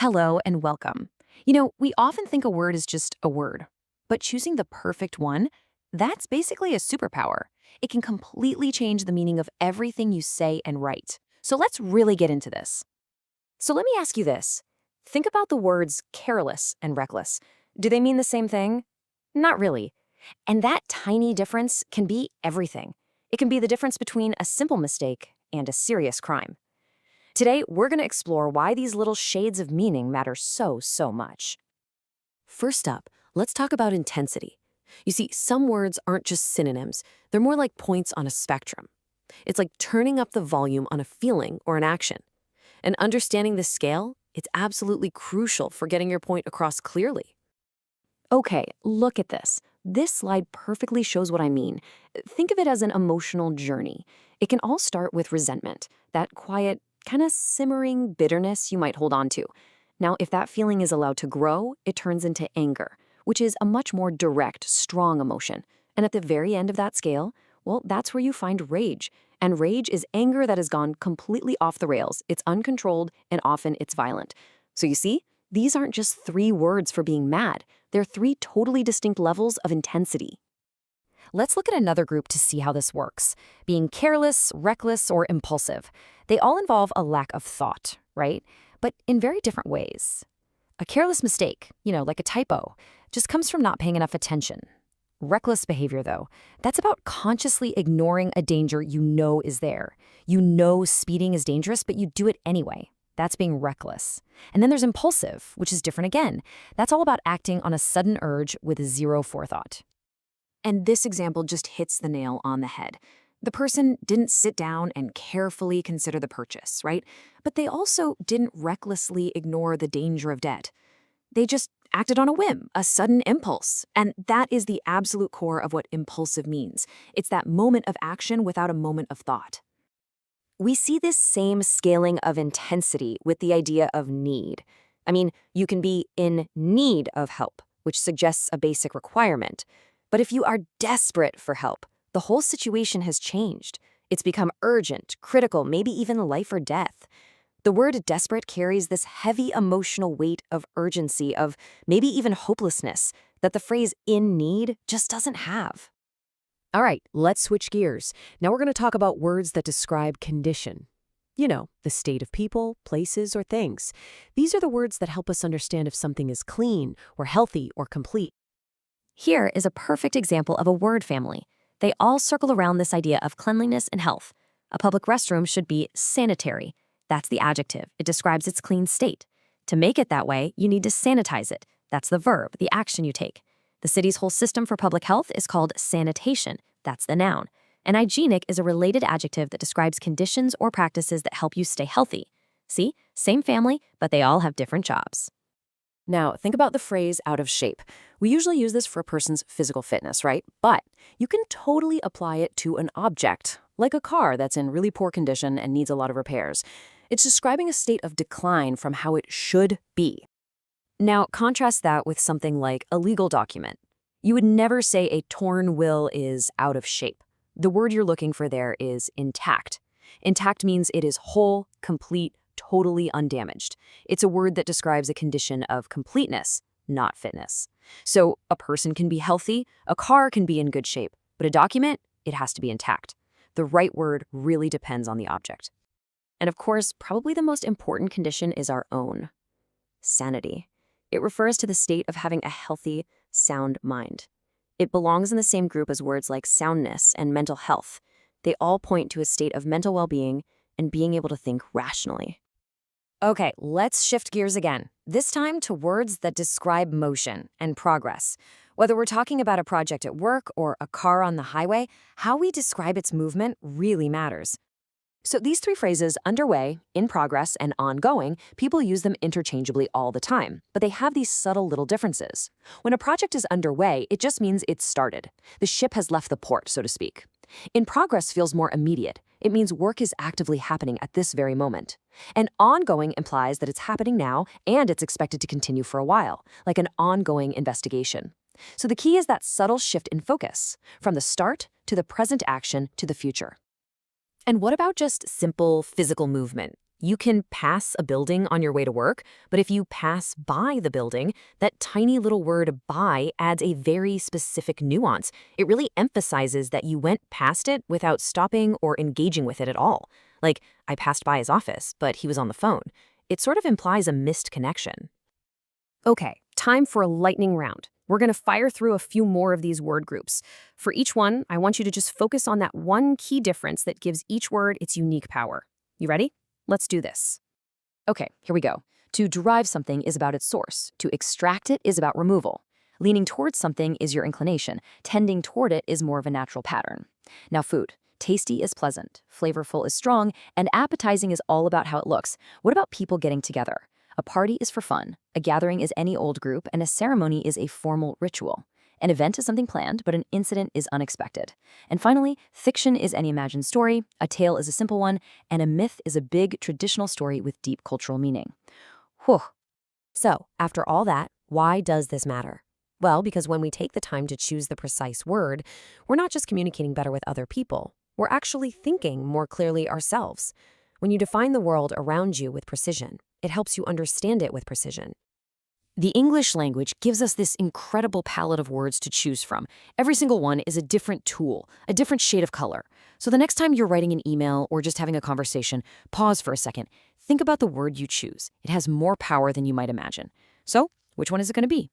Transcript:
Hello and welcome. We often think a word is just a word, but choosing the perfect one, that's basically a superpower. It can completely change the meaning of everything you say and write. So let's really get into this. So let me ask you this. Think about the words careless and reckless. Do they mean the same thing? Not really. And that tiny difference can be everything. It can be the difference between a simple mistake and a serious crime. Today, we're going to explore why these little shades of meaning matter so much. First up, let's talk about intensity. You see, some words aren't just synonyms. They're more like points on a spectrum. It's like turning up the volume on a feeling or an action. And understanding this scale, it's absolutely crucial for getting your point across clearly. Okay, look at this. This slide perfectly shows what I mean. Think of it as an emotional journey. It can all start with resentment, that quiet, kind of simmering bitterness you might hold on to. Now, if that feeling is allowed to grow, it turns into anger, which is a much more direct, strong emotion. And at the very end of that scale, well, that's where you find rage. And rage is anger that has gone completely off the rails. It's uncontrolled, and often it's violent. So you see, these aren't just three words for being mad. They're three totally distinct levels of intensity. Let's look at another group to see how this works. Being careless, reckless, or impulsive. They all involve a lack of thought, right? But in very different ways. A careless mistake, like a typo, just comes from not paying enough attention. Reckless behavior, though, that's about consciously ignoring a danger you know is there. You know speeding is dangerous, but you do it anyway. That's being reckless. And then there's impulsive, which is different again. That's all about acting on a sudden urge with zero forethought. And this example just hits the nail on the head. The person didn't sit down and carefully consider the purchase, right? But they also didn't recklessly ignore the danger of debt. They just acted on a whim, a sudden impulse. And that is the absolute core of what impulsive means. It's that moment of action without a moment of thought. We see this same scaling of intensity with the idea of need. I mean, you can be in need of help, which suggests a basic requirement. But if you are desperate for help, the whole situation has changed. It's become urgent, critical, maybe even life or death. The word desperate carries this heavy emotional weight of urgency, of maybe even hopelessness, that the phrase in need just doesn't have. All right, let's switch gears. Now we're going to talk about words that describe condition. The state of people, places, or things. These are the words that help us understand if something is clean or healthy or complete. Here is a perfect example of a word family. They all circle around this idea of cleanliness and health. A public restroom should be sanitary. That's the adjective. It describes its clean state. To make it that way, you need to sanitize it. That's the verb, the action you take. The city's whole system for public health is called sanitation. That's the noun. And hygienic is a related adjective that describes conditions or practices that help you stay healthy. See? Same family, but they all have different jobs. Now, think about the phrase out of shape. We usually use this for a person's physical fitness, right? But you can totally apply it to an object, like a car that's in really poor condition and needs a lot of repairs. It's describing a state of decline from how it should be. Now, contrast that with something like a legal document. You would never say a torn will is out of shape. The word you're looking for there is intact. Intact means it is whole, complete, totally undamaged. It's a word that describes a condition of completeness, not fitness. So a person can be healthy, a car can be in good shape, but a document, it has to be intact. The right word really depends on the object. And of course, probably the most important condition is our own. Sanity. It refers to the state of having a healthy, sound mind. It belongs in the same group as words like soundness and mental health. They all point to a state of mental well-being and being able to think rationally. Okay, let's shift gears again, this time to words that describe motion and progress. Whether we're talking about a project at work or a car on the highway, how we describe its movement really matters. So these three phrases, underway, in progress, and ongoing, people use them interchangeably all the time, but they have these subtle little differences. When a project is underway, it just means it's started. The ship has left the port, so to speak. In progress feels more immediate. It means work is actively happening at this very moment. And ongoing implies that it's happening now and it's expected to continue for a while, like an ongoing investigation. So the key is that subtle shift in focus, from the start to the present action to the future. And what about just simple physical movement? You can pass a building on your way to work, but if you pass by the building, that tiny little word by adds a very specific nuance. It really emphasizes that you went past it without stopping or engaging with it at all. Like, I passed by his office, but he was on the phone. It sort of implies a missed connection. Okay, time for a lightning round. We're going to fire through a few more of these word groups. For each one, I want you to just focus on that one key difference that gives each word its unique power. You ready? Let's do this. Okay, here we go. To derive something is about its source. To extract it is about removal. Leaning towards something is your inclination. Tending toward it is more of a natural pattern. Now, food. Tasty is pleasant, flavorful is strong, and appetizing is all about how it looks. What about people getting together? A party is for fun, a gathering is any old group, and a ceremony is a formal ritual. An event is something planned, but an incident is unexpected. And finally, fiction is any imagined story, a tale is a simple one, and a myth is a big traditional story with deep cultural meaning. Whew. So, after all that, why does this matter? Well, because when we take the time to choose the precise word, we're not just communicating better with other people, we're actually thinking more clearly ourselves. When you define the world around you with precision, it helps you understand it with precision. The English language gives us this incredible palette of words to choose from. Every single one is a different tool, a different shade of color. So the next time you're writing an email or just having a conversation, pause for a second. Think about the word you choose. It has more power than you might imagine. So, which one is it going to be?